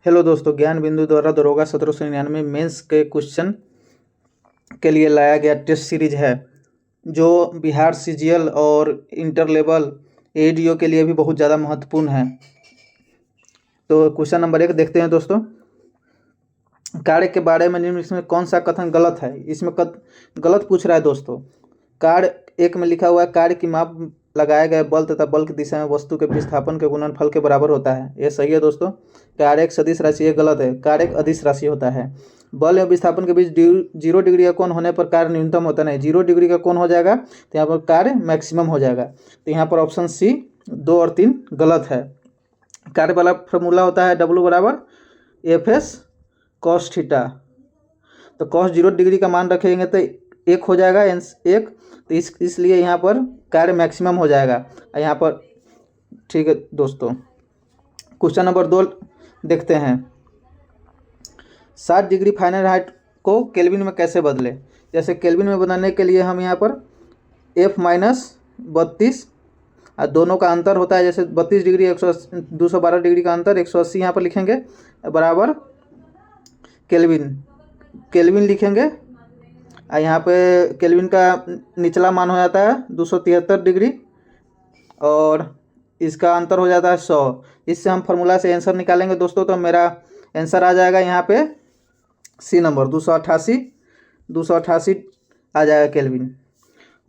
Hello दोस्तों, ज्ञान बिंदु द्वारा दरोगा 1799 मेंस के क्वेश्चन के लिए लाया गया टेस्ट सीरीज है जो बिहार सीजीएल और इंटर लेवल एडीओ के लिए भी बहुत ज़्यादा महत्वपूर्ण है। तो क्वेश्चन नंबर 1 देखते हैं दोस्तों। कार्य के बारे में निम्न इसमें कौन सा कथन गलत है? इसमें गलत पूछ रहा है दोस्तों। कार्य 1 में लिखा हुआ है कार्य की माप लगाए गए बल तथा बल की दिशा में वस्तु के विस्थापन के गुणनफल के बराबर होता है। ये सही है दोस्तों। कार्य एक सदिश राशि, ये गलत है। कार्य एक अदिश राशि होता है। बल एवं विस्थापन के बीच 0 डिग्री का कोण होने पर कार्य न्यूनतम होता नहीं। 0 डिग्री का कोण हो जाएगा तो यहाँ पर कार्य मैक्सिमम हो जाएगा। तो यहाँ पर ऑप्शन सी 2 और 3 गलत है। कार्य वाला फॉर्मूला होता है W बराबर FS cos थीटा। तो cos 0 डिग्री का मान रखेंगे तो 1 हो जाएगा, 1। तो इसलिए यहाँ पर कार्य मैक्सिमम हो जाएगा यहाँ पर। ठीक है दोस्तों, क्वेश्चन नंबर 2 देखते हैं। 60 डिग्री फ़ारेनहाइट को केल्विन में कैसे बदले? जैसे केल्विन में बदलने के लिए हम यहाँ पर F-32 और दोनों का अंतर होता है। जैसे 32 डिग्री 212 डिग्री का अंतर 180 यहाँ पर लिखेंगे बराबर केल्विन लिखेंगे। और यहाँ पे केल्विन का निचला मान हो जाता है 273 डिग्री और इसका अंतर हो जाता है 100। इससे हम फार्मूला से आंसर निकालेंगे दोस्तों। तो मेरा आंसर आ जाएगा यहाँ पे सी नंबर 288 आ जाएगा केल्विन।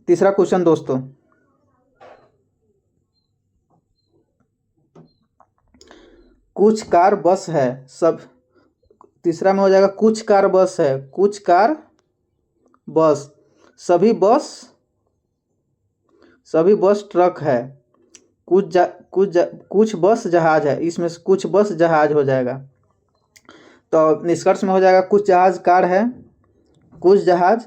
तीसरा क्वेश्चन दोस्तों, कुछ कार बस है सब। तीसरा में हो जाएगा कुछ कार बस है, कुछ कार बस, सभी बस ट्रक है, कुछ बस जहाज है। इसमें से कुछ बस जहाज हो जाएगा। तो निष्कर्ष में हो जाएगा कुछ जहाज कार है, कुछ जहाज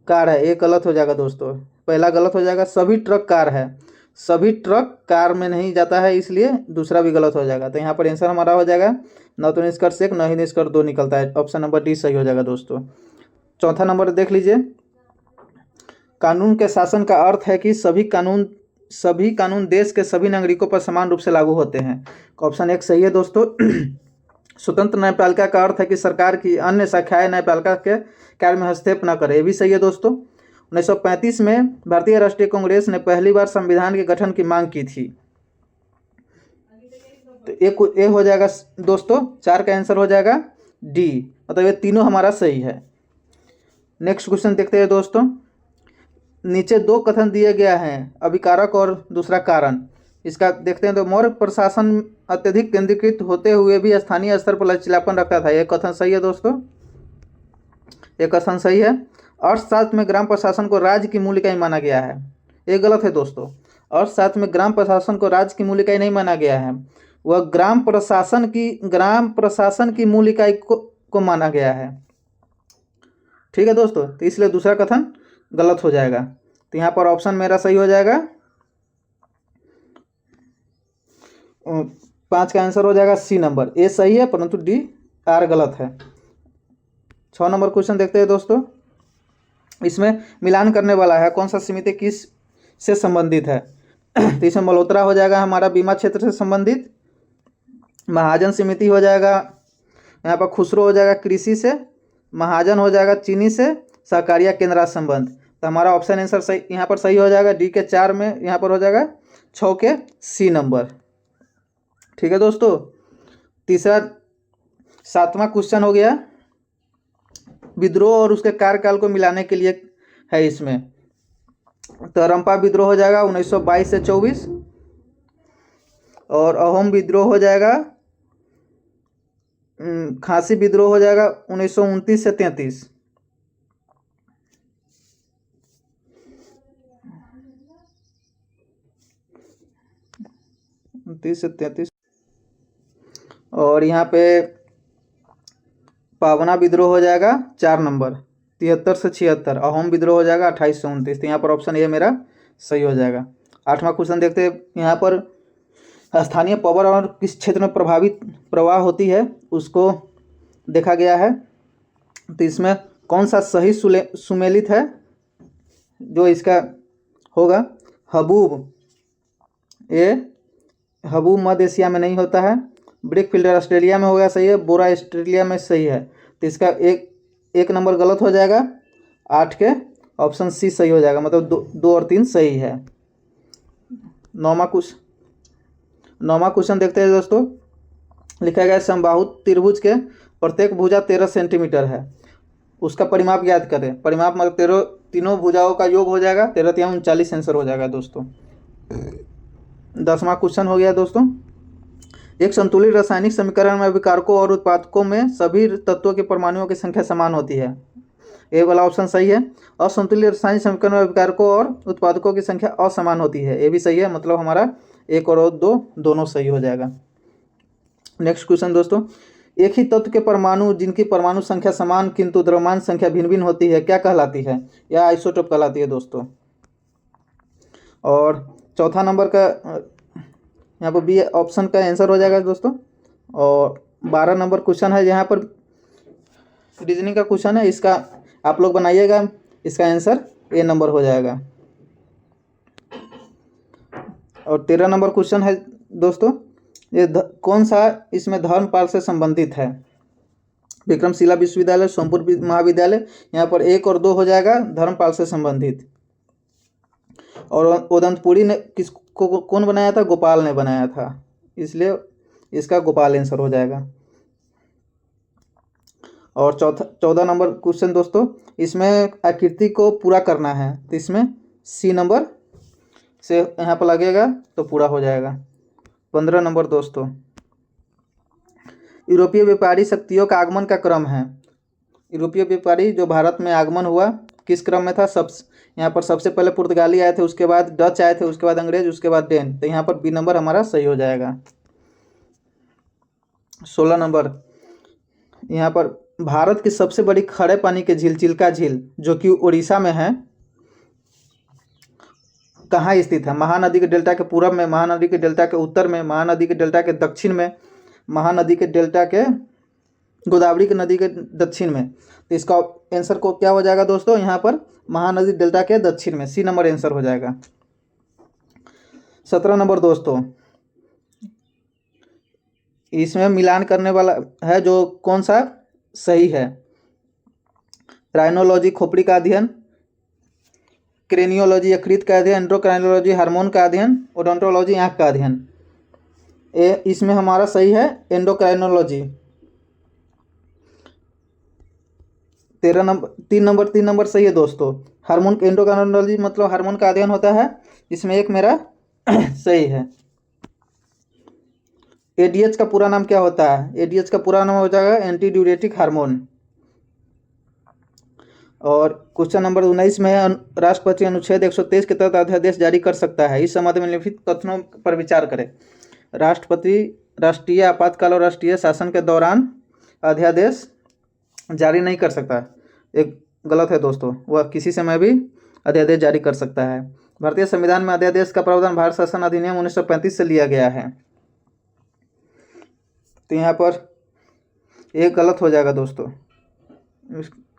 कार है। ये गलत हो जाएगा दोस्तों। पहला गलत हो जाएगा। सभी ट्रक कार है, सभी ट्रक कार में नहीं जाता है, इसलिए दूसरा भी गलत हो जाएगा। तो यहाँ पर आंसर हमारा हो जाएगा न तो निष्कर्ष 1 न ही निष्कर्ष 2 निकलता है। ऑप्शन नंबर डी सही हो जाएगा दोस्तों। चौथा नंबर देख लीजिए। कानून के शासन का अर्थ है कि सभी कानून देश के सभी नागरिकों पर समान रूप से लागू होते हैं। ऑप्शन 1 सही है दोस्तों। स्वतंत्र न्यायपालिका का अर्थ है कि सरकार की अन्य शाखाएं न्यायपालिका के कार्य में हस्तक्षेप न करें। ये भी सही है दोस्तों। 1935 में भारतीय राष्ट्रीय कांग्रेस ने पहली बार संविधान के गठन की मांग की थी। तो ये हो जाएगा दोस्तों। 4 का आंसर हो जाएगा डी, मतलब ये तीनों हमारा सही है। नेक्स्ट क्वेश्चन देखते हैं दोस्तों। नीचे 2 कथन दिए गया है, अभिकारक और दूसरा कारण। इसका देखते हैं। तो मौर्य प्रशासन अत्यधिक केंद्रीकृत होते हुए भी स्थानीय स्तर पर लचीलापन रखता था। यह कथन सही है दोस्तों। यह कथन सही है। अर्थशास्त्र में ग्राम प्रशासन को राज्य की मूल इकाई माना गया है। ये गलत है दोस्तों। अर्थशास्त्र में ग्राम प्रशासन को राज्य की मूल इकाई नहीं माना गया है। वह ग्राम प्रशासन की मूल इकाई को माना गया है। ठीक है दोस्तों। तो इसलिए दूसरा कथन गलत हो जाएगा। तो यहाँ पर ऑप्शन मेरा सही हो जाएगा। 5 का आंसर हो जाएगा सी नंबर। ए सही है परंतु डी आर गलत है। 6 नंबर क्वेश्चन देखते हैं दोस्तों। इसमें मिलान करने वाला है कौन सा समिति किस से संबंधित है? तो इसमें मल्होत्रा हो जाएगा हमारा बीमा क्षेत्र से संबंधित, महाजन समिति हो जाएगा, यहाँ पर खुसरो हो जाएगा कृषि से, महाजन हो जाएगा चीनी से, सहकारिया केंद्र संबंध। तो हमारा ऑप्शन आंसर सही यहाँ पर सही हो जाएगा। डी के 4 में यहाँ पर हो जाएगा 6 के सी नंबर। ठीक है दोस्तों। तीसरा 7वां क्वेश्चन हो गया विद्रोह और उसके कार्यकाल को मिलाने के लिए है इसमें। तो रंपा विद्रोह हो जाएगा 1922 से 24 और अहोम विद्रोह हो जाएगा, खासी विद्रोह हो जाएगा 1929 से 33। और यहाँ पे पावना विद्रोह हो जाएगा 4 नंबर 73 से 76। अहोम विद्रोह हो जाएगा 28 से 29। तो यहाँ पर ऑप्शन ए मेरा सही हो जाएगा। 8वां क्वेश्चन देखते हैं। यहाँ पर स्थानीय पावर और किस क्षेत्र में प्रवाह होती है उसको देखा गया है। तो इसमें कौन सा सही सुमेलित है जो इसका होगा? हबूब मध्य एशिया में नहीं होता है। ब्रिक फिल्टर ऑस्ट्रेलिया में हो गया, सही है। बोरा ऑस्ट्रेलिया में, सही है। तो इसका एक नंबर गलत हो जाएगा, 8 के ऑप्शन सी सही हो जाएगा, मतलब 2 और 3 सही है। नौवां क्वेश्चन देखते हैं दोस्तों। लिखा गया समबाहु त्रिभुज के प्रत्येक भुजा 13 सेंटीमीटर है, उसका परिमाप ज्ञात करें। परिमाप मतलब तीनों भुजाओं का योग हो जाएगा, 13 3 39 आंसर हो जाएगा दोस्तों। 10वां क्वेश्चन हो गया दोस्तों। एक संतुलित रासायनिक समीकरण में अभिकारकों और उत्पादकों में सभी तत्वों के परमाणुओं की संख्या समान होती है। ए वाला ऑप्शन सही है। असंतुलित रासायनिक समीकरण में अभिकारकों और उत्पादकों की संख्या असमान होती है, ये भी सही है, मतलब हमारा 1 और 2 दोनों सही हो जाएगा। नेक्स्ट क्वेश्चन दोस्तों। एक ही तत्व के परमाणु जिनकी परमाणु संख्या समान किंतु द्रव्यमान संख्या भिन्न भिन्न होती है, क्या कहलाती है? या आइसोटोप कहलाती है दोस्तों। और चौथा नंबर का यहाँ पर बी ऑप्शन का आंसर हो जाएगा दोस्तों। और 12 नंबर क्वेश्चन है, यहाँ पर रीजनिंग का क्वेश्चन है, इसका आप लोग बनाइएगा, इसका आंसर ए नंबर हो जाएगा। और 13 नंबर क्वेश्चन है दोस्तों, ये कौन सा इसमें धर्मपाल से संबंधित है? विक्रमशिला विश्वविद्यालय, सोनपुर महाविद्यालय, यहाँ पर 1 और 2 हो जाएगा धर्मपाल से संबंधित। और उदंतपुरी ने किसको कौन बनाया था? गोपाल ने बनाया था, इसलिए इसका गोपाल आंसर हो जाएगा। और 14 नंबर क्वेश्चन दोस्तों, इसमें आकृति को पूरा करना है, तो इसमें सी नंबर से यहाँ पर लगेगा तो पूरा हो जाएगा। 15 नंबर दोस्तों, यूरोपीय व्यापारी शक्तियों का आगमन का क्रम है। यूरोपीय व्यापारी जो भारत में आगमन हुआ किस क्रम में था? यहाँ पर सबसे पहले पुर्तगाली आए थे, उसके बाद डच आए थे, उसके बाद अंग्रेज, उसके बाद डेन। तो यहाँ पर बी नंबर हमारा सही हो जाएगा। 16 नंबर, यहाँ पर भारत की सबसे बड़ी खड़े पानी की झील चिल्का झील जो कि उड़ीसा में है, कहाँ स्थित है? महानदी के डेल्टा के पूर्व में, महानदी के डेल्टा के उत्तर में, महानदी के डेल्टा के दक्षिण में, महानदी के डेल्टा के गोदावरी की नदी के दक्षिण में। तो इसका आंसर को क्या हो जाएगा दोस्तों? यहाँ पर महानदी डेल्टा के दक्षिण में, सी नंबर आंसर हो जाएगा। 17 नंबर दोस्तों, इसमें मिलान करने वाला है जो कौन सा सही है? राइनोलॉजी खोपड़ी का अध्ययन, क्रेनियोलॉजी यकृत का अध्ययन, एंड्रोक्राइनोलॉजी हार्मोन का अध्ययन, ओडोंटोलॉजी आँख का अध्ययन। इसमें हमारा सही है एंडोक्राइनोलॉजी। 3 नंबर सही है दोस्तों। हार्मोन एंडोक्राइनोलॉजी मतलब हार्मोन का अध्ययन होता है, इसमें एक मेरा सही है। एडीएच का पूरा नाम क्या होता है? एडीएच का पूरा नाम हो जाएगा एंटी ड्यूरेटिक हार्मोन। और क्वेश्चन नंबर 19 में, राष्ट्रपति अनुच्छेद 123 के तहत अध्यादेश जारी कर सकता है, इस संबंध में निम्नलिखित कथनों पर विचार करें। राष्ट्रपति राष्ट्रीय आपातकाल और राष्ट्रीय शासन के दौरान अध्यादेश जारी नहीं कर सकता, एक गलत है दोस्तों, वह किसी समय भी अध्यादेश जारी कर सकता है। भारतीय संविधान में अध्यादेश का प्रावधान भारत शासन अधिनियम 1935 से लिया गया है, तो यहाँ पर एक गलत हो जाएगा दोस्तों।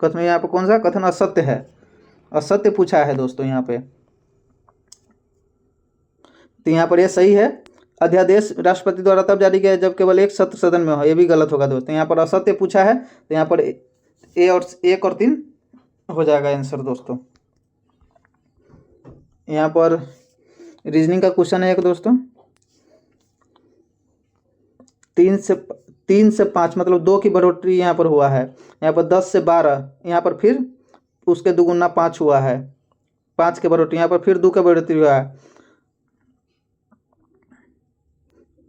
कथन यहाँ पर कौन सा कथन असत्य है? असत्य पूछा है दोस्तों यहाँ पे, तो यहाँ पर यह सही है। अध्यादेश राष्ट्रपति द्वारा तब जारी किया जब केवल एक सत्र सदन में हो, ये भी गलत होगा दोस्तों। यहाँ पर असत्य पूछा है, तो यहाँ पर 1 और 3 हो जाएगा आंसर दोस्तों। यहाँ पर रीजनिंग का क्वेश्चन है एक दोस्तों, 3 से 5 मतलब 2 की बढ़ोतरी यहाँ पर हुआ है। यहाँ पर 10 से 12, यहाँ पर फिर उसके दुगुना 5 हुआ है, 5 के बढ़ोतरी, यहाँ पर फिर 2 का बढ़ोतरी हुआ है।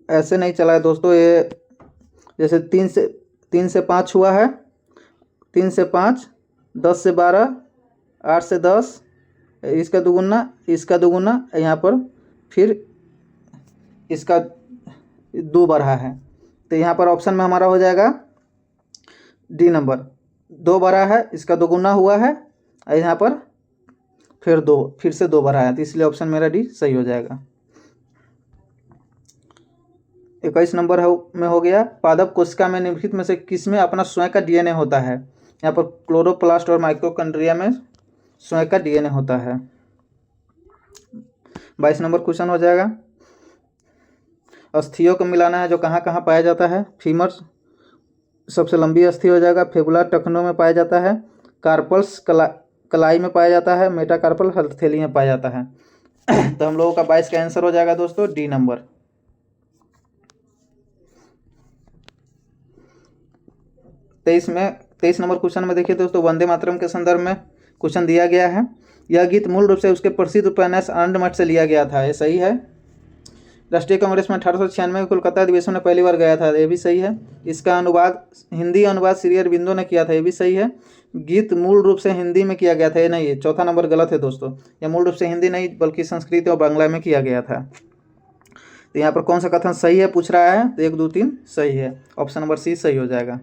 ऐसे नहीं चला है दोस्तों, ये जैसे 3 से 5 हुआ है, 3 से 5, 10 से 12, 8 से 10, इसका दुगुना, यहाँ पर फिर इसका 2 बढ़ा है, तो यहाँ पर ऑप्शन में हमारा हो जाएगा डी नंबर। 2 बढ़ा है, इसका दोगुना हुआ है, और यहाँ पर फिर से 2 बढ़ा है, तो इसलिए ऑप्शन मेरा डी सही हो जाएगा। 21 नंबर में हो गया, पादप कोशिका में निम्नलिखित में से किसमें अपना स्वयं का डीएनए होता है? यहाँ पर क्लोरोप्लास्ट और माइटोकॉन्ड्रिया में स्वयं का डीएनए होता है। 22 नंबर क्वेश्चन हो जाएगा, अस्थियों को मिलाना है जो कहाँ कहाँ पाया जाता है। फीमर सबसे लंबी अस्थि हो जाएगा। फेबुला टखनों में पाया जाता है। कार्पल्स कलाई में पाया जाता है। मेटाकार्पल हथेली में पाया जाता है। तो हम लोगों का 22 का आंसर हो जाएगा दोस्तों डी नंबर। 23 नंबर क्वेश्चन में देखिए दोस्तों, वंदे मातरम के संदर्भ में क्वेश्चन दिया गया है। यह गीत मूल रूप से उसके प्रसिद्ध उपन्यास आनंद से लिया गया था, ये सही है। राष्ट्रीय कांग्रेस में 1896 में कोलकाता अधिवेशन में पहली बार गया था, ये भी सही है। इसका अनुवाद, हिंदी अनुवाद श्री अरबिंदो ने किया था, ये भी सही है। गीत मूल रूप से हिंदी में किया गया था, ये नहीं है। चौथा नंबर गलत है दोस्तों, यह मूल रूप से हिंदी नहीं बल्कि संस्कृत और बांग्ला में किया गया था। तो यहाँ पर कौन सा कथन सही है पूछ रहा है, तो 1 2 3 सही है, ऑप्शन नंबर सी सही हो जाएगा।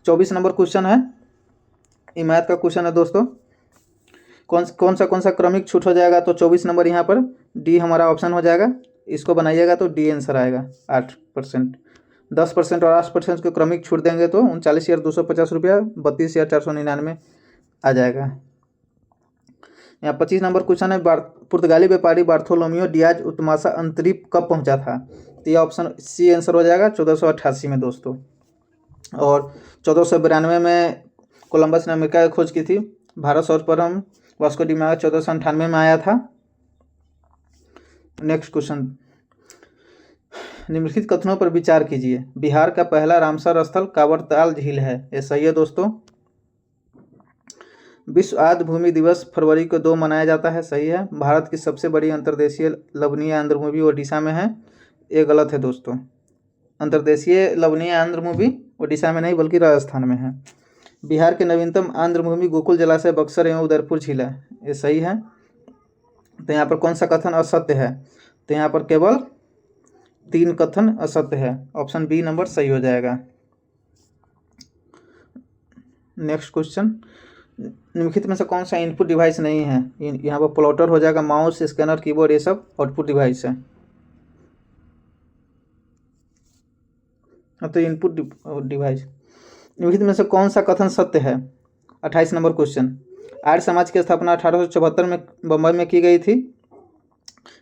24 नंबर क्वेश्चन है, ये मैथ का क्वेश्चन है दोस्तों। कौन सा क्रमिक छूट हो जाएगा, तो 24 नंबर यहाँ पर डी हमारा ऑप्शन हो जाएगा। इसको बनाइएगा तो डी आंसर आएगा। 8%, 10% और 8% को क्रमिक छूट देंगे तो 39,250 रुपया 32,499 आ जाएगा। यहाँ 25 नंबर क्वेश्चन है, पुर्तगाली व्यापारी बार्थोलोमियो डियाज उत्मासा अंतरीप कब पहुँचा था, तो यह ऑप्शन सी आंसर हो जाएगा 1488 में दोस्तों। और 1492 में कोलंबस ने अमेरिका की खोज की थी। भारत सर्वप्रथम वास्को डी गामा 1498 में आया था। नेक्स्ट क्वेश्चन, निम्नलिखित कथनों पर विचार कीजिए। बिहार का पहला रामसर स्थल कांवरताल झील है, ये सही है दोस्तों। विश्व आर्द्र भूमि दिवस फरवरी को 2 मनाया जाता है, सही है। भारत की सबसे बड़ी अंतर्देशीय लवणीय आंध्र भूमि ओडिशा में है, ये गलत है दोस्तों। अंतर्देशीय लवणीय आंध्र भूमि ओडिशा में नहीं बल्कि राजस्थान में है। बिहार के नवीनतम आंध्र भूमि गोकुल जलाशय बक्सर एवं उदयपुर झील है, ये सही है। तो यहाँ पर कौन सा कथन असत्य है, तो यहाँ पर केवल 3 कथन असत्य है, ऑप्शन बी नंबर सही हो जाएगा। नेक्स्ट क्वेश्चन, निम्नलिखित में से कौन सा इनपुट डिवाइस नहीं है, यहाँ पर प्लॉटर हो जाएगा। माउस, स्कैनर, कीबोर्ड, ये सब आउटपुट डिवाइस है। तो इनपुट डिवाइस, निम्नलिखित में से कौन सा कथन सत्य है। 28 नंबर क्वेश्चन, आर्य समाज की स्थापना 1874 में बम्बई में की गई थी,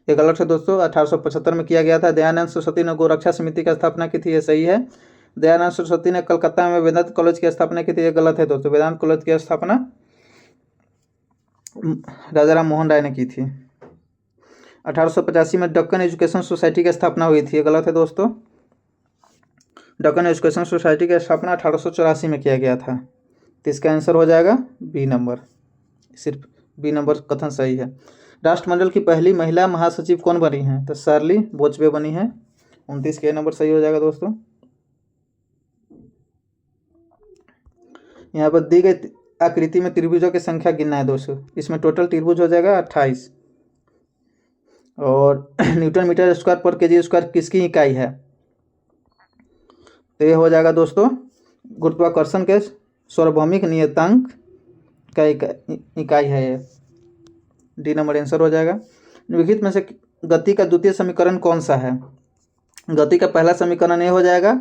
ये गलत है दोस्तों। 1875 में किया गया था। दयानंद सरस्वती ने गोरक्षा समिति की स्थापना की थी, ये सही है। दयानंद सरस्वती ने कलकत्ता में वेदांत कॉलेज की स्थापना की थी, ये गलत है दोस्तों। वेदांत कॉलेज की स्थापना राजा राम मोहन राय ने की थी। 1885 में दक्कन एजुकेशन सोसाइटी की स्थापना हुई थी, ये गलत है दोस्तों। दक्कन एजुकेशन सोसाइटी की स्थापना 1884 में किया गया था। तो इसका आंसर हो जाएगा बी नंबर, सिर्फ बी नंबर कथन सही है। राष्ट्रमंडल की पहली महिला महासचिव कौन बनी है, तो शार्ली बोचबे बनी है। 29 के नंबर सही हो जाएगा दोस्तों। यहाँ पर दी गई आकृति में त्रिभुजों की संख्या गिनना है दोस्तों। इसमें टोटल त्रिभुज हो जाएगा 28। और न्यूटन मीटर स्क्वायर पर केजी स्क्वायर किसकी इकाई है, तो ये हो जाएगा दोस्तों गुरुत्वाकर्षण के सार्वभौमिक नियतांक का इकाई है, ये डी नंबर आंसर हो जाएगा। निम्नलिखित में से गति का द्वितीय समीकरण कौन सा है। गति का पहला समीकरण ये हो जाएगा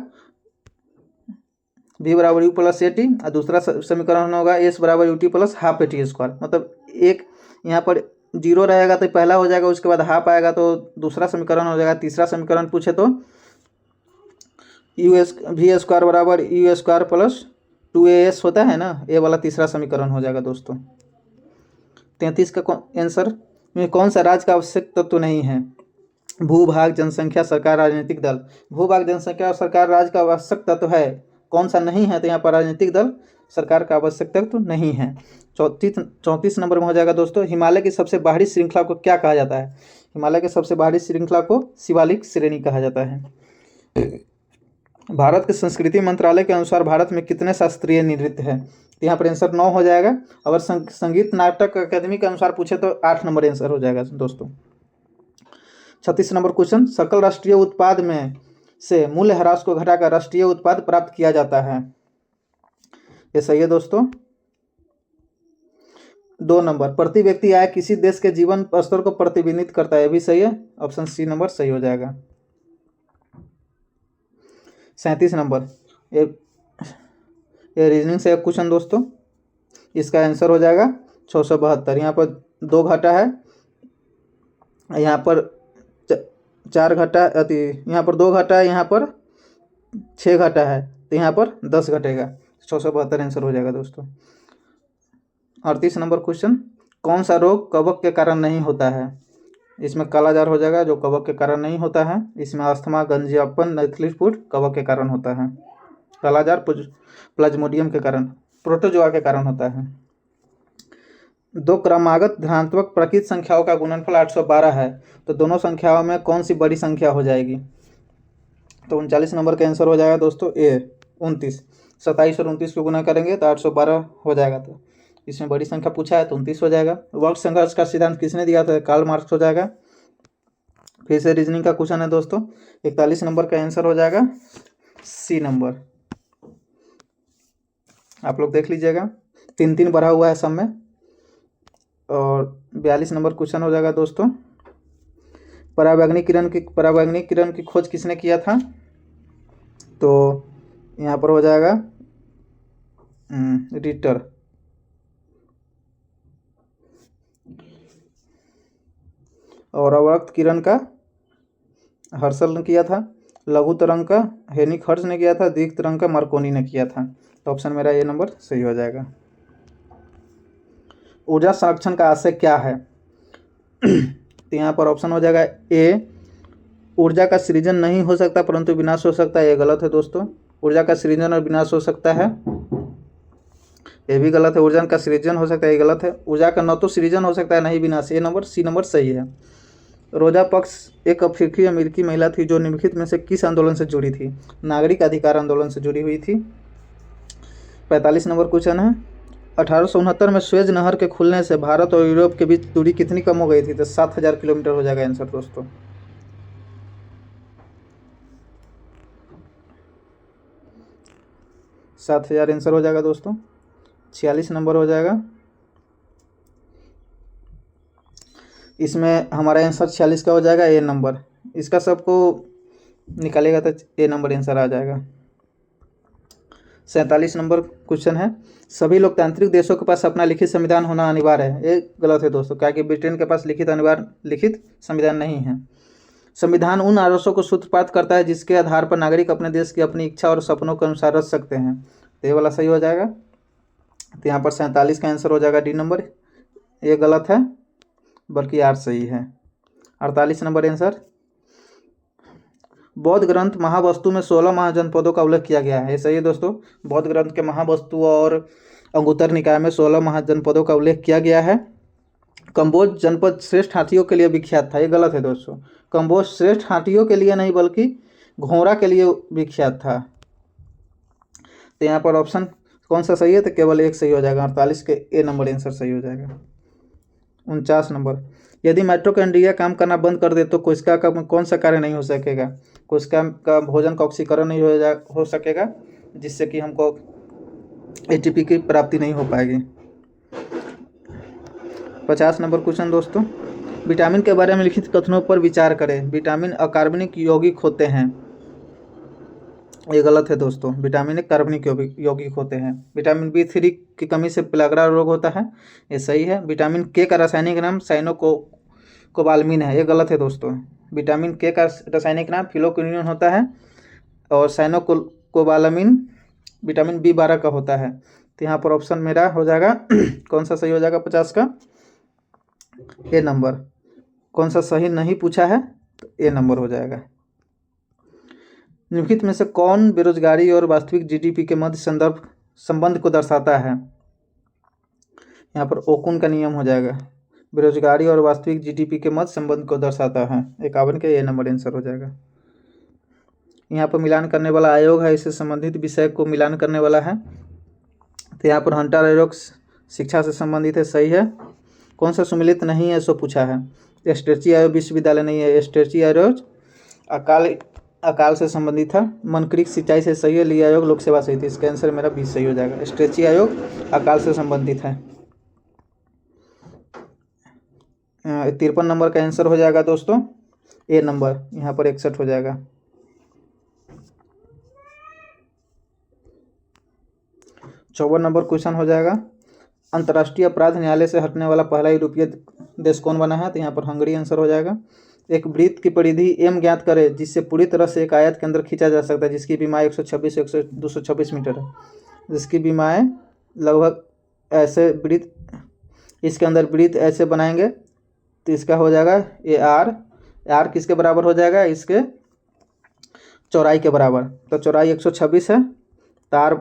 v बराबर u प्लस ए टी, और दूसरा समीकरण होगा s बराबर U T plus half A T square. मतलब एक यहाँ पर 0 रहेगा तो पहला हो जाएगा, उसके बाद हाफ आएगा तो दूसरा समीकरण हो जाएगा। तीसरा समीकरण पूछे तो v स्क्वायर बराबर u स्क्वायर प्लस 2as होता है ना, ये वाला तीसरा समीकरण हो जाएगा दोस्तों। 33 का आंसर में कौन सा राज्य का आवश्यक तत्व तो नहीं है। भूभाग, जनसंख्या, सरकार, राजनीतिक दल। भूभाग, जनसंख्या और सरकार राज्य का आवश्यक तत्व है, कौन सा नहीं है, तो यहाँ पर राजनीतिक दल सरकार का आवश्यक तत्व नहीं है। 34 नंबर में हो जाएगा दोस्तों, हिमालय की सबसे बाहरी श्रृंखला को क्या कहा जाता है। हिमालय की सबसे बाहरी श्रृंखला को शिवालिक श्रेणी कहा जाता है। भारत के संस्कृति मंत्रालय के अनुसार भारत में कितने शास्त्रीय नृत्य हैं, तो यहाँ पर आंसर 9 हो जाएगा। अगर संगीत नाटक अकादमी के अनुसार पूछे तो 8 नंबर आंसर हो जाएगा दोस्तों। 36 नंबर क्वेश्चन, सकल राष्ट्रीय उत्पाद में से मूल्य ह्रास को घटाकर राष्ट्रीय उत्पाद प्राप्त किया जाता है, ये सही है दोस्तों। 2 नंबर, प्रति व्यक्ति आय किसी देश के जीवन स्तर को प्रतिबिंबित करता है, ये भी सही है, ऑप्शन सी नंबर सही हो जाएगा। 37 नंबर, ये रीजनिंग से एक क्वेश्चन दोस्तों, इसका आंसर हो जाएगा 672। यहाँ पर 2 घटा है, यहाँ पर 4 घटा यहाँ पर 2 घटा है, यहाँ पर 6 घटा है, तो यहाँ पर 10 घटेगा। 672 आंसर हो जाएगा दोस्तों। 38 नंबर क्वेश्चन, कौन सा रोग कवक के कारण नहीं होता है? इसमें कालाजार हो जाएगा, जो कवक के कारण नहीं होता है। इसमें अस्थमा, गंजियापन, नैथली फूड कवक के कारण होता है। कालाजार प्लाज्मोडियम के कारण, प्रोटोजोआ के कारण होता है। 2 क्रमागत धनात्मक प्रकृत संख्याओं का गुणनफल 812 है, तो दोनों संख्याओं में कौन सी बड़ी संख्या हो जाएगी? तो 39 नंबर का आंसर हो जाएगा दोस्तों ए 29। 27 और 29 को गुना करेंगे तो 812 हो जाएगा। तो इसमें बड़ी संख्या पूछा है तो 29 हो जाएगा। वर्ग संघर्ष का सिद्धांत किसने दिया था? कार्ल मार्क्स हो जाएगा। फिर से रीजनिंग का क्वेश्चन है दोस्तों। 41 नंबर का आंसर हो जाएगा सी नंबर। आप लोग देख लीजिएगा, 3-3 बढ़ा हुआ है सब में। और 42 नंबर क्वेश्चन हो जाएगा दोस्तों, परावैंगनिक किरण की खोज किसने किया था? तो यहाँ पर हो जाएगा रिटर। और अवरक्त किरण का हर्शल ने किया था। लघु तरंग का हेनिक हर्ष ने किया था। दीर्घ तरंग का मार्कोनी ने किया था। तो ऑप्शन मेरा ये नंबर सही हो जाएगा। ऊर्जा संरक्षण का आशय क्या है? तो यहाँ पर ऑप्शन हो जाएगा ए, ऊर्जा का सृजन नहीं हो सकता परंतु विनाश हो सकता है। ये गलत है दोस्तों। ऊर्जा का सृजन और विनाश हो सकता है, ये भी गलत है। ऊर्जा का सृजन हो सकता है, ये गलत है। ऊर्जा का न तो सृजन हो सकता है, न ही विनाश। ये नंबर सी नंबर सही है। रोजा पक्स एक अफ्रीकी अमेरिकी महिला थी जो निम्नलिखित में से किस आंदोलन से जुड़ी थी? नागरिक अधिकार आंदोलन से जुड़ी हुई थी। 45 नंबर क्वेश्चन है, 1869 में स्वेज नहर के खुलने से भारत और यूरोप के बीच दूरी कितनी कम हो गई थी? तो 7000 किलोमीटर हो जाएगा आंसर दोस्तों। सात हजार आंसर हो जाएगा दोस्तों। 46 नंबर हो जाएगा। इसमें हमारा आंसर 46 का हो जाएगा ए नंबर। इसका सबको निकालेगा तो ए नंबर आंसर आ जाएगा। 47 नंबर क्वेश्चन है, सभी लोकतांत्रिक देशों के पास अपना लिखित संविधान होना अनिवार्य है। ये गलत है दोस्तों, क्या कि ब्रिटेन के पास लिखित संविधान नहीं है। संविधान उन आदर्शों को सूत्रपात करता है जिसके आधार पर नागरिक अपने देश की अपनी इच्छा और सपनों के अनुसार रच सकते हैं। तो ये वाला सही हो जाएगा। तो यहाँ पर 47 का आंसर हो जाएगा डी नंबर। ये गलत है, बल्कि आर सही है। 48 नंबर आंसर, बौद्ध ग्रंथ महावस्तु में 16 महाजनपदों का उल्लेख किया गया है। ये सही है दोस्तों। बौद्ध ग्रंथ के महावस्तु और अंगुत्तर निकाय में 16 महाजनपदों का उल्लेख किया गया है। कंबोज जनपद श्रेष्ठ हाथियों के लिए विख्यात था। ये गलत है दोस्तों। कंबोज श्रेष्ठ हाथियों के लिए नहीं बल्कि घोड़ा के लिए विख्यात था। तो यहाँ पर ऑप्शन कौन सा सही है? तो केवल एक सही हो जाएगा। 48 के ए नंबर आंसर सही हो जाएगा। 49 नंबर, यदि माइटोकॉन्ड्रिया काम करना बंद कर दे तो कोशिका का कौन सा कार्य नहीं हो सकेगा? कोशिका का भोजन का ऑक्सीकरण नहीं हो सकेगा, जिससे कि हमको एटीपी की प्राप्ति नहीं हो पाएगी। 50 नंबर क्वेश्चन दोस्तों, विटामिन के बारे में लिखित कथनों पर विचार करें। विटामिन अकार्बनिक यौगिक होते हैं। ये गलत है दोस्तों। विटामिन कार्बनिक यौगिक होते हैं। विटामिन B3 की कमी से पेलाग्रा रोग होता है। ये सही है। विटामिन के का रासायनिक नाम साइनोकोबालामिन है। ये गलत है दोस्तों। विटामिन के का रासायनिक नाम फिलोक्विनोन होता है और साइनोकोबालामिन विटामिन B12 का होता है। तो यहाँ पर ऑप्शन मेरा हो जाएगा कौन सा सही हो जाएगा? 50 का ए नंबर। कौन सा सही नहीं पूछा है? तो ए नंबर हो जाएगा। निम्नलिखित में से कौन बेरोजगारी और वास्तविक जीडीपी के मध्य संबंध को दर्शाता है? यहाँ पर ओकुन का नियम हो जाएगा। बेरोजगारी और वास्तविक जीडीपी के मध्य संबंध को दर्शाता है। 51 के ए नंबर आंसर हो जाएगा। यहाँ पर मिलान करने वाला आयोग है, इससे संबंधित विषय को मिलान करने वाला है। तो यहाँ पर हंटर आयोग शिक्षा से संबंधित है। सही है। कौन सा सुमिलित नहीं है सो पूछा है। स्ट्रेची आयोग विश्वविद्यालय नहीं है। स्ट्रेची आयोग अकाल से संबंधित था। मनक्रिक सिंचाई से सही है। ली आयोग लोक सेवा सही थी। इसका आंसर मेरा 20 सही हो जाएगा। स्ट्रेची आयोग अकाल से संबंधित है। 53 नंबर का आंसर हो जाएगा दोस्तों ए नंबर। यहाँ पर 61 हो जाएगा। 54 नंबर क्वेश्चन हो जाएगा, अंतर्राष्ट्रीय अपराध न्यायालय से हटने वाला पहला यूरोपीय देश कौन बना है? तो यहाँ पर हंगरी आंसर हो जाएगा। एक वृत्त की परिधि m ज्ञात करें जिससे पूरी तरह से एक आयत के अंदर खींचा जा सकता है, जिसकी बीमाई 226 मीटर है, जिसकी बीमाएँ लगभग ऐसे वृत्त, इसके अंदर वृत्त ऐसे बनाएंगे तो इसका हो जाएगा ये आर किसके बराबर हो जाएगा, इसके चौड़ाई के बराबर। तो चौड़ाई 126 है, तार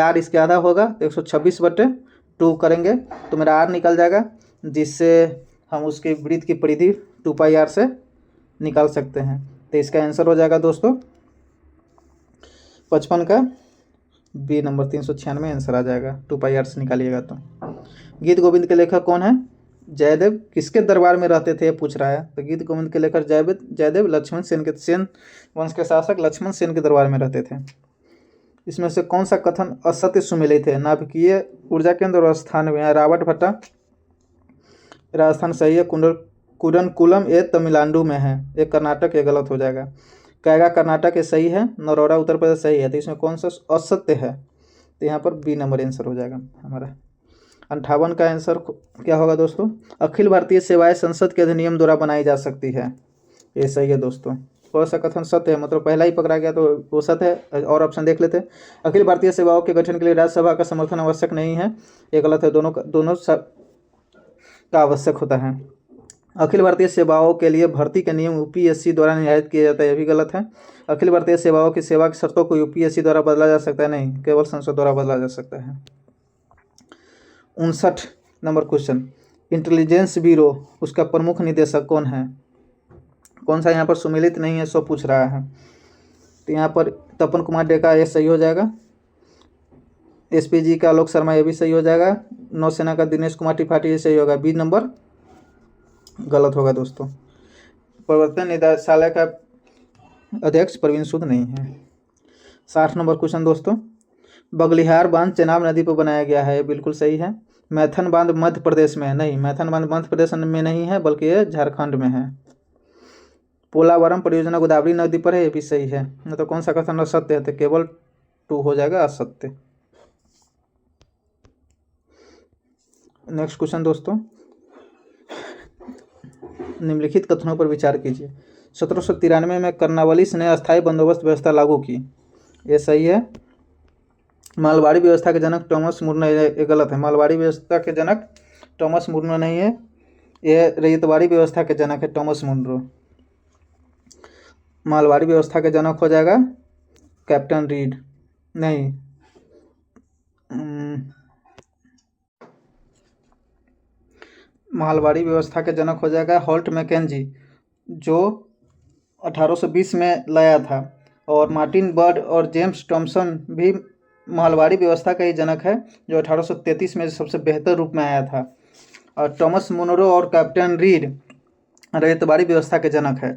आर इसके आधा होगा तो 126/2 करेंगे तो मेरा आर निकल जाएगा, जिससे हम उसके वृत्त की परिधि 2πr से निकाल सकते हैं। तो इसका आंसर हो जाएगा दोस्तों 55 का बी नंबर 396 आंसर आ जाएगा, 2πr से निकालिएगा तो। गीत गोविंद के लेखक कौन है? जयदेव किसके दरबार में रहते थे, पूछ रहा है। तो गीत गोविंद के लेखक जयदेव लक्ष्मण सेन के, सेन वंश के शासक लक्ष्मण सेन के दरबार में रहते थे। इसमें से कौन सा कथन असत्य सुमेलित है? नाभिकीय ऊर्जा केंद्र और स्थान में है। रावट भट्टा राजस्थान सही है। कुडनकुलम ये तमिलनाडु में है, ये कर्नाटक, ये गलत हो जाएगा। कैगा कर्नाटक ये सही है। नरोड़ा उत्तर प्रदेश सही है। तो इसमें कौन सा असत्य है? तो यहाँ पर बी नंबर आंसर हो जाएगा हमारा। 58 का आंसर क्या होगा दोस्तों? अखिल भारतीय सेवाएं संसद के अधिनियम द्वारा बनाई जा सकती है, ये सही है दोस्तों। कौन सा कथन सत्य है? मतलब पहला ही पकड़ा गया तो वो सत्य है, और ऑप्शन देख लेते हैं। अखिल भारतीय सेवाओं के गठन के लिए राज्यसभा का समर्थन आवश्यक नहीं है, ये गलत है। दोनों का आवश्यक होता है। अखिल भारतीय सेवाओं के लिए भर्ती के नियम यूपीएससी द्वारा निर्धारित किया जाता है, यह भी गलत है। अखिल भारतीय सेवाओं की सेवा की शर्तों को यूपीएससी द्वारा बदला जा सकता है, नहीं, केवल संसद द्वारा बदला जा सकता है। 59 नंबर क्वेश्चन, इंटेलिजेंस ब्यूरो उसका प्रमुख निदेशक कौन है? कौन सा यहाँ पर सुमेलित नहीं है, सो पूछ रहा है। तो यहाँ पर तपन कुमार डेका, ये सही हो जाएगा। एसपीजी का आलोक शर्मा, ये भी सही हो जाएगा। नौसेना का दिनेश कुमार त्रिपाठी, ये सही होगा। बी नंबर गलत होगा दोस्तों। प्रवर्तन निदेशालय का अध्यक्ष प्रवीण सूद नहीं है। 60 नंबर क्वेश्चन दोस्तों, बगलिहार बांध चेनाब नदी पर बनाया गया है, ये बिल्कुल सही है। मैथन बांध मध्य प्रदेश में है, नहीं, मैथन बांध मध्य प्रदेश में नहीं है, बल्कि ये झारखंड में है। पोलावरम परियोजना गोदावरी नदी पर है, ये भी सही है। न तो कौन सा कथन असत्य है? तो केवल 2 हो जाएगा असत्य। नेक्स्ट क्वेश्चन दोस्तों, निम्नलिखित कथनों पर विचार कीजिए। 1793 में कर्नवालिस ने अस्थायी बंदोबस्त व्यवस्था लागू की, ये सही है। मालवाड़ी व्यवस्था के जनक टॉमस मुर्नो, ये गलत है। मालवाड़ी व्यवस्था के जनक टॉमस मुर्नो नहीं है, ये रैयतवाड़ी व्यवस्था के जनक है टॉमस मुनरो। मालवाड़ी व्यवस्था के जनक हो जाएगा कैप्टन रीड, नहीं, मालवाड़ी व्यवस्था के जनक हो जाएगा हॉल्ट मैकेंजी, जो 1820 में लाया था। और मार्टिन बर्ड और जेम्स थॉमसन भी मालवाड़ी व्यवस्था का ही जनक है, जो 1833 में सबसे बेहतर रूप में आया था। और टॉमस मुनरो और कैप्टन रीड रैयतवाड़ी व्यवस्था के जनक है।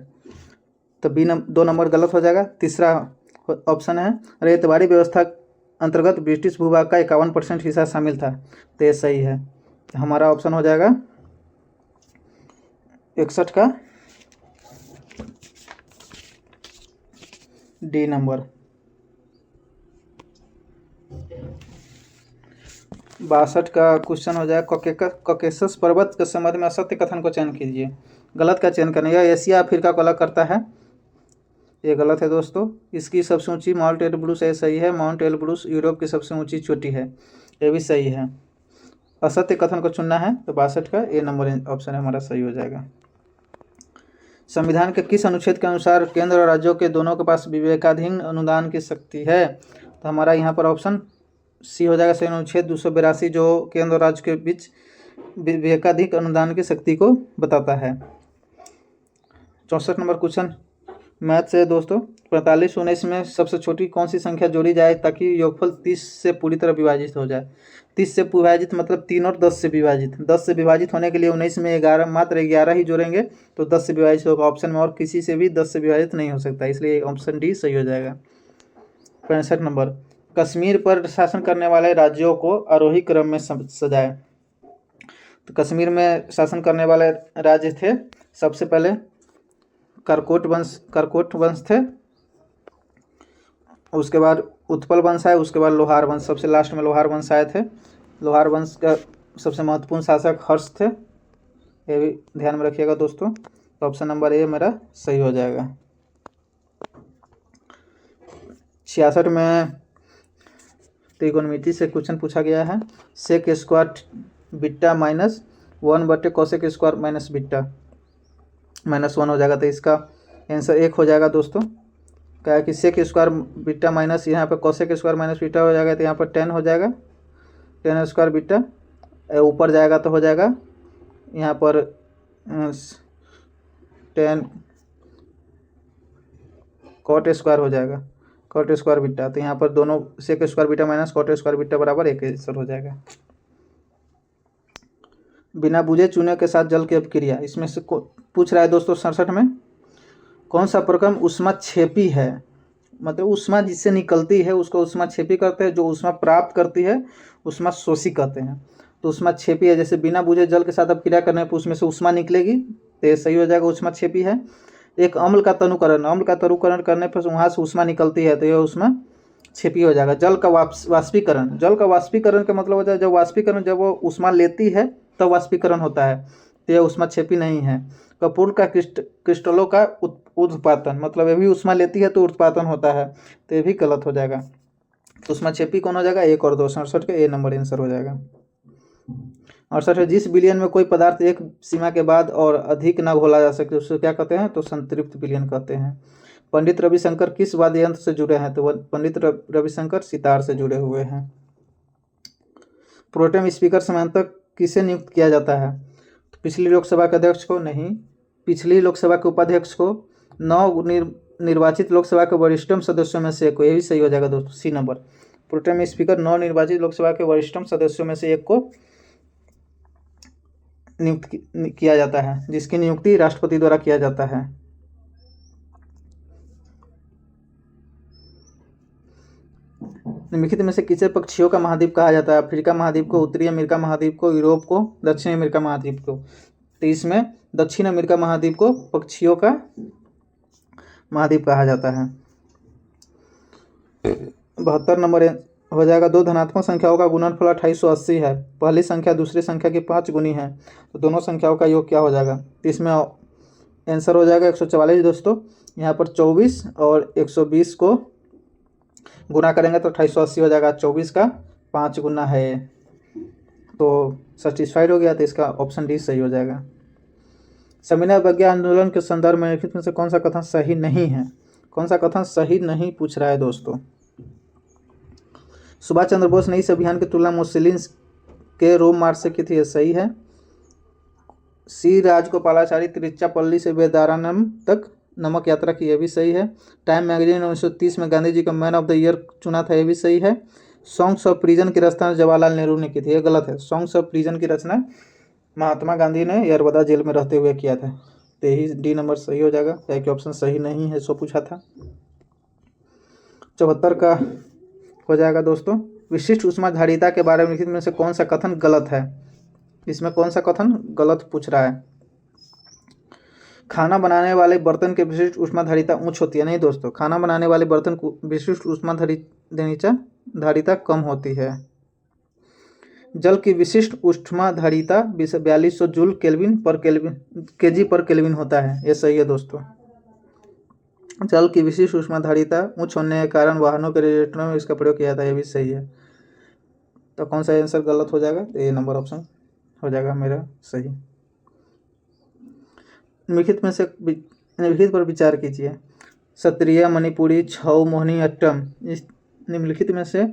तो बी 2 नंबर गलत हो जाएगा। तीसरा ऑप्शन है रैयतवाड़ी व्यवस्था अंतर्गत ब्रिटिश भूभाग का 51% हिस्सा शामिल था, तो ये सही है। हमारा ऑप्शन हो जाएगा 61 का डी नंबर। 62 का क्वेश्चन हो जाएगा कॉकेसस पर्वत के संबंध में असत्य कथन को चयन कीजिए। गलत का चयन करना, यह एशिया अफ्रीका को अलग करता है, ये गलत है दोस्तों। इसकी सबसे ऊंची माउंट एलब्रूस, ये सही है। माउंट एलब्रूस यूरोप की सबसे ऊंची चोटी है, ये भी सही है। असत्य कथन को चुनना है तो 62 का ए नंबर ऑप्शन हमारा सही हो जाएगा। संविधान के किस अनुच्छेद के अनुसार केंद्र और राज्यों के दोनों के पास विवेकाधीन अनुदान की शक्ति है? तो हमारा यहाँ पर ऑप्शन सी हो जाएगा। सही अनुच्छेद 282 जो केंद्र और राज्य के बीच विवेकाधीन अनुदान की शक्ति को बताता है। 64 नंबर क्वेश्चन मैथ से दोस्तों, 45 19 में सबसे छोटी कौन सी संख्या जोड़ी जाए ताकि योगफल 30 से पूरी तरह विभाजित हो जाए? 30 से विभाजित मतलब 3 और 10 से विभाजित। 10 से विभाजित होने के लिए 19 में 11 मात्र 11 ही जोड़ेंगे तो 10 से विभाजित होगा। ऑप्शन में और किसी से भी 10 से विभाजित नहीं हो सकता, इसलिए ऑप्शन डी सही हो जाएगा। 65 नंबर, कश्मीर पर शासन करने वाले राज्यों को आरोही क्रम में सजाए। तो कश्मीर में शासन करने वाले राज्य थे, सबसे पहले करकोट वंश थे, उसके बाद उत्पल वंश आए, उसके बाद लोहार वंश, सबसे लास्ट में लोहार वंश आए थे। लोहार वंश का सबसे महत्वपूर्ण शासक हर्ष थे, ये भी ध्यान में रखिएगा दोस्तों। तो ऑप्शन नंबर ए मेरा सही हो जाएगा। 66 में त्रिकोणमिति से क्वेश्चन पूछा गया है। सेक स्क्वायर बीटा माइनस 1/कोसेक स्क्वायर माइनस बीटा -1 हो जाएगा। तो इसका आंसर 1 हो जाएगा दोस्तों। क्या है कि सेक स्क्वायर बीटा माइनस यहाँ पर कोसेक स्क्वायर माइनस बीटा हो जाएगा, तो यहाँ पर 10 हो जाएगा, 10 स्क्वायर बीटा। ऊपर जाएगा तो हो जाएगा यहाँ पर 10 कॉट स्क्वायर हो जाएगा, कॉट स्क्वायर बीटा। तो यहाँ पर दोनों sec square beta minus cot square beta बराबर 1 आंसर हो जाएगा। बिना बुझे चूने के साथ जल की अपक्रिया, इसमें से पूछ रहा है दोस्तों 67 में कौन सा प्रक्रम ऊष्माक्षेपी है। मतलब ऊष्मा जिससे निकलती है उसको ऊष्माक्षेपी कहते हैं, जो ऊष्मा प्राप्त करती है ऊष्माशोषी कहते हैं। तो ऊष्माक्षेपी है, जैसे बिना बुझे जल के साथ अपक्रिया करने पर उसमें से ऊष्मा निकलेगी, तो ये सही हो जाएगा, ऊष्माक्षेपी है। एक अम्ल का तनुकरण, अम्ल का तनुकरण करने पर वहाँ से ऊष्मा निकलती है, तो यह ऊष्माक्षेपी हो जाएगा। जल का वाष्पीकरण, जल का वाष्पीकरण का मतलब होता है जब वाष्पीकरण, जब वो ऊष्मा लेती है तब वाष्पीकरण होता है, तो यह ऊष्माक्षेपी नहीं है। कपूर का क्रिस्टलों का उत्पादन, मतलब ये भी ऊष्मा लेती है तो उत्पादन होता है, तो ये भी गलत हो जाएगा। तो ऊष्माक्षेपी कौन हो जाएगा, 1 और 2, 67 के ए नंबर आंसर हो जाएगा। 68 है जिस विलयन में कोई पदार्थ एक सीमा के बाद और अधिक न घोला जा सके उसको क्या कहते हैं, तो संतृप्त विलयन कहते हैं। पंडित रविशंकर किस वाद्य यंत्र से जुड़े हैं, तो पंडित रविशंकर सितार से जुड़े हुए हैं। प्रोटेम स्पीकर समानांतर किसे नियुक्त किया जाता है, तो पिछली लोकसभा के अध्यक्ष को नहीं, पिछली लोकसभा के उपाध्यक्ष को, 9 निर्वाचित लोकसभा के वरिष्ठतम सदस्यों में से एक को, यही सही हो जाएगा दोस्तों, सी नंबर। प्रोटेम स्पीकर 9 निर्वाचित लोकसभा के वरिष्ठतम सदस्यों में से एक को नियुक्त किया जाता है, जिसकी नियुक्ति राष्ट्रपति द्वारा किया जाता है। निम्नलिखित में से किसे पक्षियों का महाद्वीप कहा जाता है, अफ्रीका महाद्वीप को, उत्तरी अमेरिका महाद्वीप को, यूरोप को, दक्षिण अमेरिका महाद्वीप को। तो इसमें दक्षिण अमेरिका महाद्वीप को पक्षियों का महाद्वीप कहा जाता है। 72 नंबर हो जाएगा। दो धनात्मक संख्याओं का गुणनफल 2880 है। पहली संख्या दूसरी संख्या की 5 गुनी है, तो दोनों संख्याओं का योग क्या हो जाएगा, तो इसमें आंसर हो जाएगा 144 दोस्तों। यहाँ पर 24 और 120 को गुना करेंगे तो 2880 हो जाएगा। 24 का 5 गुना है, तो सेटिस्फाइड हो गया, तो इसका ऑप्शन डी सही हो जाएगा। संविदा अवज्ञा आंदोलन के संदर्भ में निम्नलिखित में से कौन सा कथन सही नहीं है, कौन सा कथन सही नहीं पूछ रहा है दोस्तों। सुभाष चंद्र बोस ने इस अभियान की तुलना मुस्लिम के रोम मार्च से की थी, यह सही है। सी राजगोपालाचारी तिरुचिरापल्ली से वेदारण्यम तक नमक यात्रा की, यह भी सही है। टाइम मैगजीन 1930 में गांधी जी का मैन ऑफ द ईयर चुना था, यह भी सही है। सॉन्ग्स ऑफ प्रिजन की रचना जवाहरलाल नेहरू ने की थी, यह गलत है। सॉन्ग्स ऑफ प्रिजन की रचना महात्मा गांधी ने यरवदा जेल में रहते हुए किया था, तो यही डी नंबर सही हो जाएगा, क्या कि ऑप्शन सही नहीं है, सो पूछा था। 74 का हो जाएगा दोस्तों। विशिष्ट ऊष्माधारिता के बारे में लिखित में से कौन सा कथन गलत है, इसमें कौन सा कथन गलत पूछ रहा है। खाना बनाने वाले बर्तन की विशिष्ट ऊष्माधारिता उच्च होती है, नहीं दोस्तों, खाना बनाने वाले बर्तन को विशिष्ट ऊष्माधारिता कम होती है। जल की विशिष्ट ऊष्माधारिता 4200 जूल केल्विन पर केजी पर केल्विन होता है, यह सही है दोस्तों। जल की विशिष्ट ऊष्माधारिता उच्च होने के कारण वाहनों के रेडिएटरों में इसका प्रयोग किया था, यह भी सही है। तो कौन सा आंसर गलत हो जाएगा, तो ये नंबर ऑप्शन हो जाएगा मेरा सही। निम्नलिखित में से निम्नलिखित पर विचार कीजिए। सत्रिय, मणिपुरी, छऊ, मोहिनी अट्टम, इस निम्नलिखित में से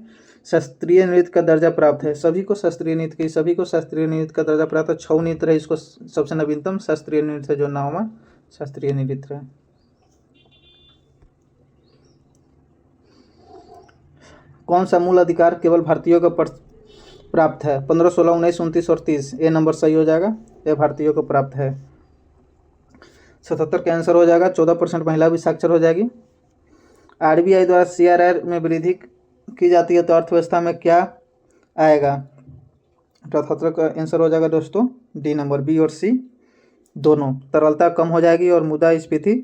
शास्त्रीय नृत्य का दर्जा प्राप्त है। सभी को शास्त्रीय नृत्य का दर्जा प्राप्त है। छऊ नृत्य है, इसको सबसे नवीनतम शास्त्रीय नृत्य है, जो नौवां शास्त्रीय नृत्य है। कौन सा मूल अधिकार केवल भारतीयों को प्राप्त है, 15, 16, 19, 29 और 30, ये नंबर सही हो जाएगा, यह भारतीयों को प्राप्त है। 77 का आंसर हो जाएगा। 14% महिला भी साक्षर हो जाएगी। आरबीआई द्वारा सीआरआर में वृद्धि की जाती है तो अर्थव्यवस्था में क्या आएगा, 78 का आंसर हो जाएगा दोस्तों, डी नंबर, बी और सी दोनों। तरलता कम हो जाएगी और मुद्रास्फीति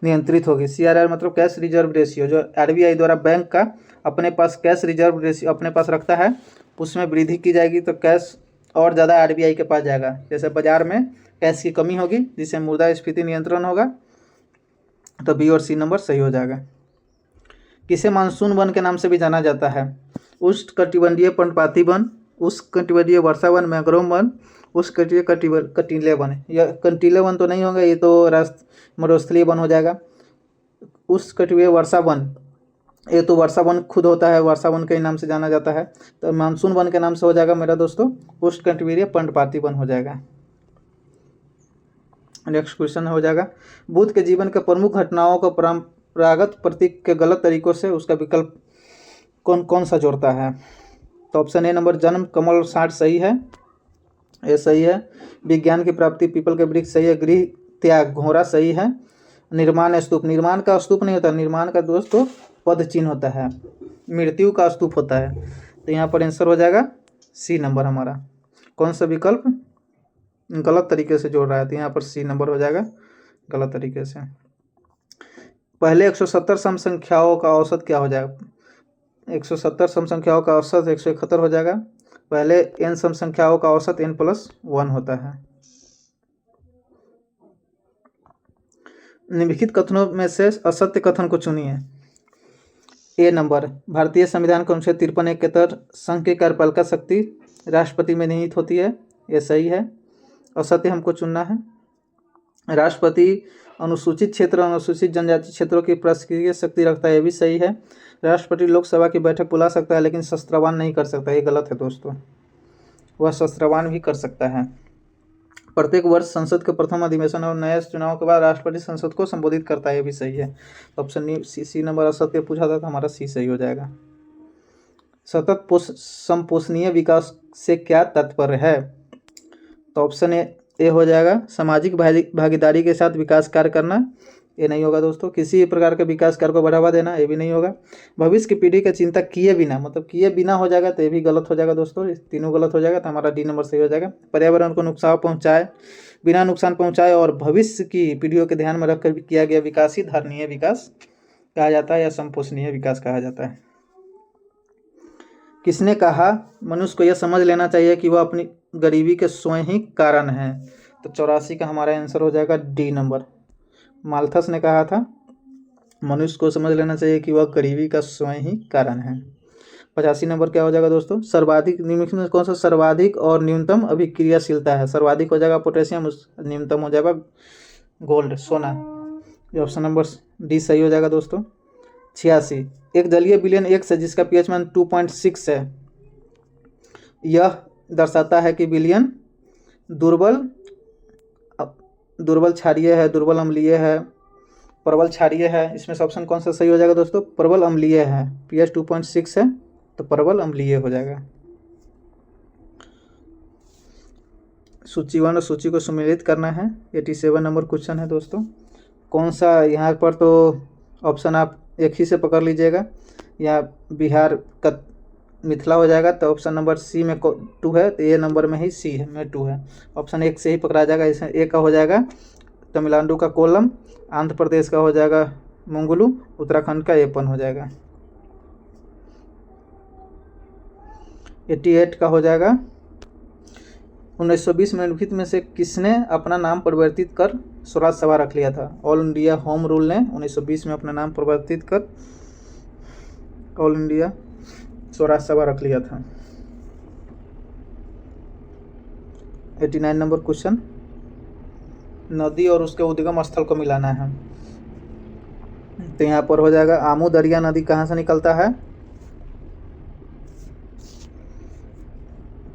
नियंत्रित होगी। सीआरआर मतलब कैश रिजर्व रेशियो, जो आरबीआई द्वारा बैंक का अपने पास कैश रिजर्व रेशियो अपने पास रखता है, उसमें वृद्धि की जाएगी तो कैश और ज़्यादा आरबीआई के पास जाएगा। जैसे बाजार में गैस की कमी होगी जिससे मुद्रास्फीति नियंत्रण होगा। तो बी और सी नंबर सही हो जाएगा। किसे मानसून वन के नाम से भी जाना जाता है? उष्णकटिबंधीय पर्णपाती वन, उष्णकटिबंधीय वर्षा वन, मैंग्रोव वन, उष्णकटिबंधीय कंटीले वन। यह कंटीले वन तो नहीं होगा, ये तो मरुस्थलीय वन हो जाएगा। उष्णकटिबंधीय वर्षा वन, ये तो वर्षा वन खुद होता है, वर्षा वन के नाम से जाना जाता है। तो मानसून वन के नाम से हो जाएगा मेरा दोस्तों उष्णकटिबंधीय पर्णपाती वन हो जाएगा। नेक्स्ट क्वेश्चन हो जाएगा, बुद्ध के जीवन के प्रमुख घटनाओं को परंपरागत प्रतीक के गलत तरीकों से उसका विकल्प कौन कौन सा जोड़ता है? तो ऑप्शन ए नंबर जन्म कमल साठ सही है, ये सही है। विज्ञान की प्राप्ति पीपल के वृक्ष सही है। गृह त्याग घोड़ा सही है। निर्माण स्तूप, निर्माण का स्तूप नहीं होता, निर्माण का दोस्तों पद चिन्ह होता है, मृत्यु का स्तूप होता है। तो यहाँ पर आंसर हो जाएगा सी नंबर हमारा। कौन सा विकल्प गलत तरीके से जोड़ रहा है? तो यहाँ पर सी नंबर हो जाएगा गलत तरीके से। पहले 170 सम संख्याओं का औसत क्या हो जाएगा? 170 सम संख्याओं का औसत 171 हो जाएगा। पहले n सम संख्याओं का औसत n+1 होता है। निम्नलिखित कथनों में से असत्य कथन को चुनिए। ए नंबर, भारतीय संविधान के अनुच्छेद 53 के तहत संघ की कार्यपालिका शक्ति राष्ट्रपति में निहित होती है, ये सही है। असत्य हमको चुनना है। राष्ट्रपति अनुसूचित क्षेत्र अनुसूचित जनजाति क्षेत्रों की प्रशासकीय शक्ति रखता है, ये भी सही है। राष्ट्रपति लोकसभा की बैठक बुला सकता है लेकिन शस्त्रवान नहीं कर सकता, ये गलत है दोस्तों, वह शस्त्रवान भी कर सकता है। प्रत्येक वर्ष संसद के प्रथम अधिवेशन और नए चुनाव के बाद राष्ट्रपति संसद को संबोधित करता है, ये भी सही है। तो ऑप्शन सी नंबर असत्य पूछा था तो हमारा सी सही हो जाएगा। सतत संपोषणीय विकास से क्या तात्पर्य है? तो ऑप्शन ए हो जाएगा सामाजिक भागीदारी के साथ विकास कार्य करना, ये नहीं होगा दोस्तों। किसी प्रकार के विकास कार्य को बढ़ावा देना, ये भी नहीं होगा। भविष्य की पीढ़ी की चिंता किए बिना, मतलब किए बिना हो जाएगा तो ये भी गलत हो जाएगा दोस्तों, तीनों गलत हो जाएगा। तो हमारा डी नंबर सही हो जाएगा। पर्यावरण को नुकसान पहुंचाए बिना नुकसान पहुंचाए और भविष्य की पीढ़ियों के ध्यान में रखकर किया गया विकास ही धारणीय विकास कहा जाता है या संपोषणीय विकास कहा जाता है। किसने कहा मनुष्य को यह समझ लेना चाहिए कि वह अपनी गरीबी के स्वयं ही कारण है? तो 84 का हमारा आंसर हो जाएगा डी नंबर। माल्थस ने कहा था मनुष्य को समझ लेना चाहिए कि वह गरीबी का स्वयं ही कारण है। 85 नंबर क्या हो जाएगा दोस्तों? सर्वाधिक निम्नलिखित में कौन सा सर्वाधिक और न्यूनतम अभिक्रियाशीलता है? सर्वाधिक हो जाएगा पोटेशियम, न्यूनतम हो जाएगा गोल्ड सोना। ये ऑप्शन नंबर डी सही हो जाएगा दोस्तों। 86 एक जलीय विलयन X है जिसका pH मान 2.6 है, यह दर्शाता है कि विलयन दुर्बल क्षारीय है, दुर्बल अम्लीय है, प्रबल क्षारीय है। इसमें से ऑप्शन कौन सा सही हो जाएगा दोस्तों? प्रबल अम्लीय है। pH 2.6 है तो प्रबल अम्लीय हो जाएगा। सूची 1 और सूची को सम्मिलित करना है। 87 नंबर क्वेश्चन है दोस्तों। कौन सा यहाँ पर तो ऑप्शन आप एक ही से पकड़ लीजिएगा, या बिहार का मिथिला हो जाएगा। तो ऑप्शन नंबर सी में 2 है, तो ए नंबर में ही सी है में 2 है। ऑप्शन 1 से ही पकड़ा जाएगा। इसमें ए का हो जाएगा तमिलनाडु का कोल्लम, आंध्र प्रदेश का हो जाएगा मंगलू, उत्तराखंड का एपन हो जाएगा। 88 का हो जाएगा 1920 में निम्नलिखित में से किसने अपना नाम परिवर्तित कर स्वराज सभा रख लिया था? ऑल इंडिया होम रूल ने 1920 में अपना नाम परिवर्तित कर ऑल इंडिया स्वराज सभा रख लिया था। 89 नंबर क्वेश्चन, नदी और उसके उद्गम स्थल को मिलाना है। तो यहाँ पर हो जाएगा आमू दरिया नदी कहाँ से निकलता है?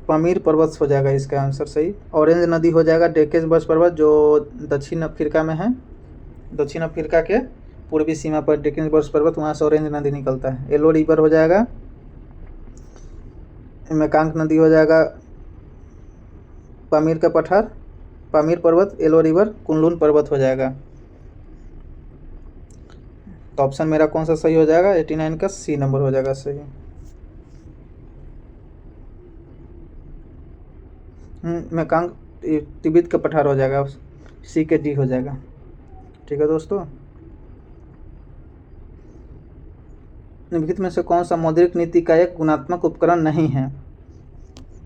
पमीर पर्वत हो जाएगा इसका आंसर सही। ऑरेंज नदी हो जाएगा डेकेसबर्ग पर्वत जो दक्षिण अफ्रीका में है, दक्षिण अफ्रीका के पूर्वी सीमा पर डेकेसबर्ग पर्वत, वहाँ से ऑरेंज नदी निकलता है। येलो रिवर हो जाएगा, मेकांग नदी हो जाएगा पामीर का पठार, पामीर पर्वत, येलो रिवर, कुनलुन पर्वत हो जाएगा। तो ऑप्शन मेरा कौन सा सही हो जाएगा? 89 का सी नंबर हो जाएगा सही। मेकांग तिब्बत का पठार हो जाएगा, सी के डी हो जाएगा। ठीक है दोस्तों। निम्नलिखित में से कौन सा मौद्रिक नीति का एक गुणात्मक उपकरण नहीं है?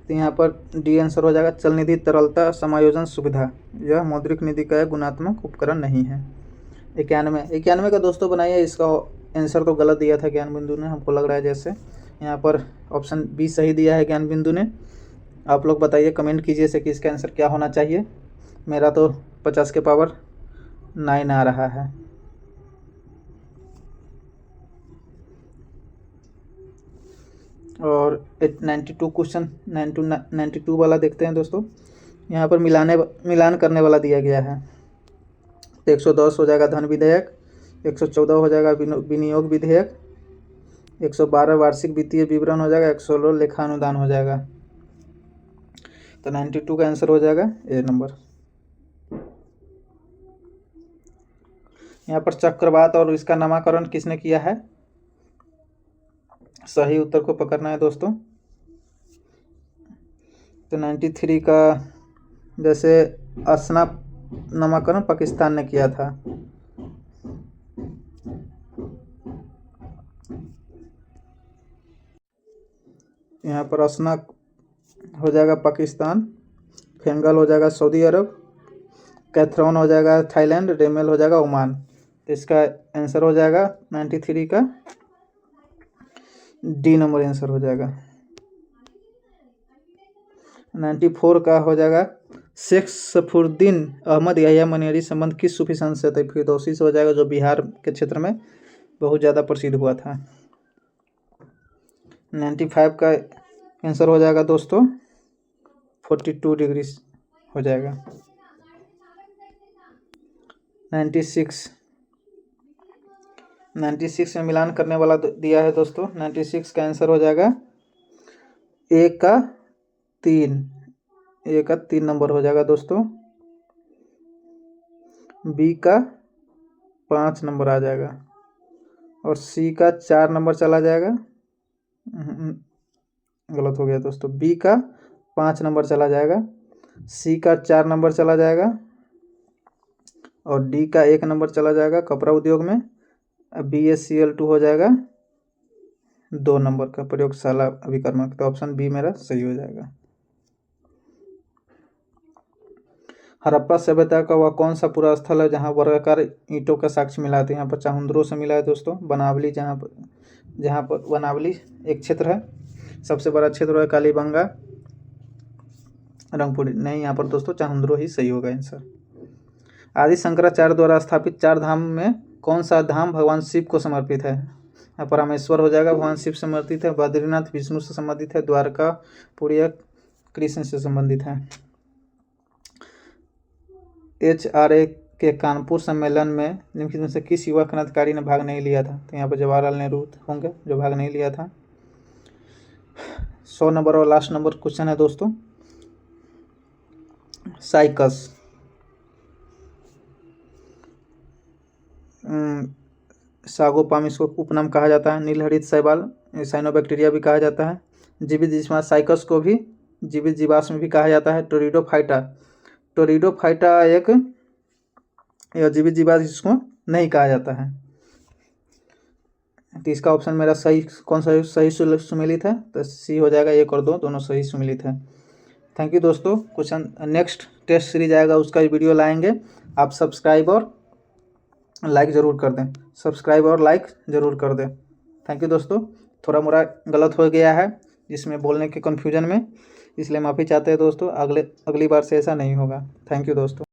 तो यहाँ पर डी आंसर हो जाएगा। चल निधि तरलता समायोजन सुविधा, यह मौद्रिक निधि का एक गुणात्मक उपकरण नहीं है। 91 का दोस्तों बनाइए, इसका आंसर तो गलत दिया था ज्ञान बिंदु ने, हमको लग रहा है जैसे। यहाँ पर ऑप्शन बी सही दिया है ज्ञान बिंदु ने। आप लोग बताइए, कमेंट कीजिए से कि इसका आंसर क्या होना चाहिए। मेरा तो 50 के पावर 9 आ रहा है। और 92 क्वेश्चन 92 वाला देखते हैं दोस्तों। यहाँ पर मिलान करने वाला दिया गया है। तो 110 हो जाएगा धन विधेयक, 114 हो जाएगा विनियोग विधेयक, 112 वार्षिक वित्तीय विवरण हो जाएगा, 116 लेखा अनुदान हो जाएगा। तो 92 का आंसर हो जाएगा ए नंबर। यहाँ पर चक्रवात और इसका नामकरण किसने किया है? सही उत्तर को पकड़ना है दोस्तों। तो 93 का जैसे असना नामकरण पाकिस्तान ने किया था। यहाँ पर असना हो जाएगा पाकिस्तान, फेंगल हो जाएगा सऊदी अरब, कैथरॉन हो जाएगा थाईलैंड, रेमेल हो जाएगा ओमान। तो इसका आंसर हो जाएगा 93 का डी नंबर आंसर हो जाएगा। 94 का हो जाएगा शेख सफरुद्दीन अहमद याह्या मनेरी संबंध किस सूफी संत से थे? फिरदौसी से हो जाएगा, जो बिहार के क्षेत्र में बहुत ज़्यादा प्रसिद्ध हुआ था। 95 का आंसर हो जाएगा दोस्तों 42 डिग्री हो जाएगा। 96 में मिलान करने वाला दिया है दोस्तों। 96 का आंसर हो जाएगा ए का 3 नंबर हो जाएगा दोस्तों। बी का 5 नंबर आ जाएगा और सी का 4 नंबर चला जाएगा। गलत हो गया दोस्तों। बी का 5 नंबर चला जाएगा, सी का 4 नंबर चला जाएगा और डी का 1 नंबर चला जाएगा कपड़ा उद्योग में। BaCl2 हो जाएगा 2 नंबर का प्रयोगशाला अभिकर्मक। तो ऑप्शन बी मेरा सही हो जाएगा। हड़प्पा सभ्यता का वह कौन सा पूरा स्थल है जहाँ वर्गाकार ईंटों का साक्ष्य मिला है? यहाँ पर चाहुंद्रो से मिला है दोस्तों। बनावली, जहाँ पर बनावली एक क्षेत्र है, सबसे बड़ा क्षेत्र है कालीबंगा, रंगपुर नहीं। यहाँ पर दोस्तों चाहुंद्रो ही सही होगा आंसर। आदि शंकराचार्य द्वारा स्थापित 4 धाम में कौन सा धाम भगवान शिव को समर्पित है? यहाँ पर रामेश्वर हो जाएगा, भगवान शिव से समर्पित है। बद्रीनाथ विष्णु से संबंधित है। द्वारका पुरी कृष्ण से संबंधित है। HRA के कानपुर सम्मेलन में निम्नलिखित में से किस युवा क्रांतिकारी ने भाग नहीं लिया था? तो यहाँ पर जवाहरलाल नेहरू होंगे जो भाग नहीं लिया था। 100 नंबर और लास्ट नंबर क्वेश्चन है दोस्तों। साइकस सागोपाम इसको उपनाम कहा जाता है। नीलहरित शैवाल साइनोबैक्टीरिया भी कहा जाता है। जीवित जीवाश्म साइकस को भी जीवित जीवाश्म भी कहा जाता है। टोरिडोफाइटा एक जीवित जीवाश्म इसको नहीं कहा जाता है। तो इसका ऑप्शन मेरा सही कौन सा सही सुमेलित है? तो सी हो जाएगा। 1 और 2 दोनों सही सुमेलित है। थैंक यू दोस्तों। क्वेश्चन नेक्स्ट टेस्ट सीरीज आएगा, उसका वीडियो लाएंगे। आप सब्सक्राइब और लाइक ज़रूर कर दें। थैंक यू दोस्तों। थोड़ा मोड़ा गलत हो गया है जिसमें बोलने के कन्फ्यूजन में, इसलिए माफ़ी चाहते हैं दोस्तों। अगली बार से ऐसा नहीं होगा। थैंक यू दोस्तों।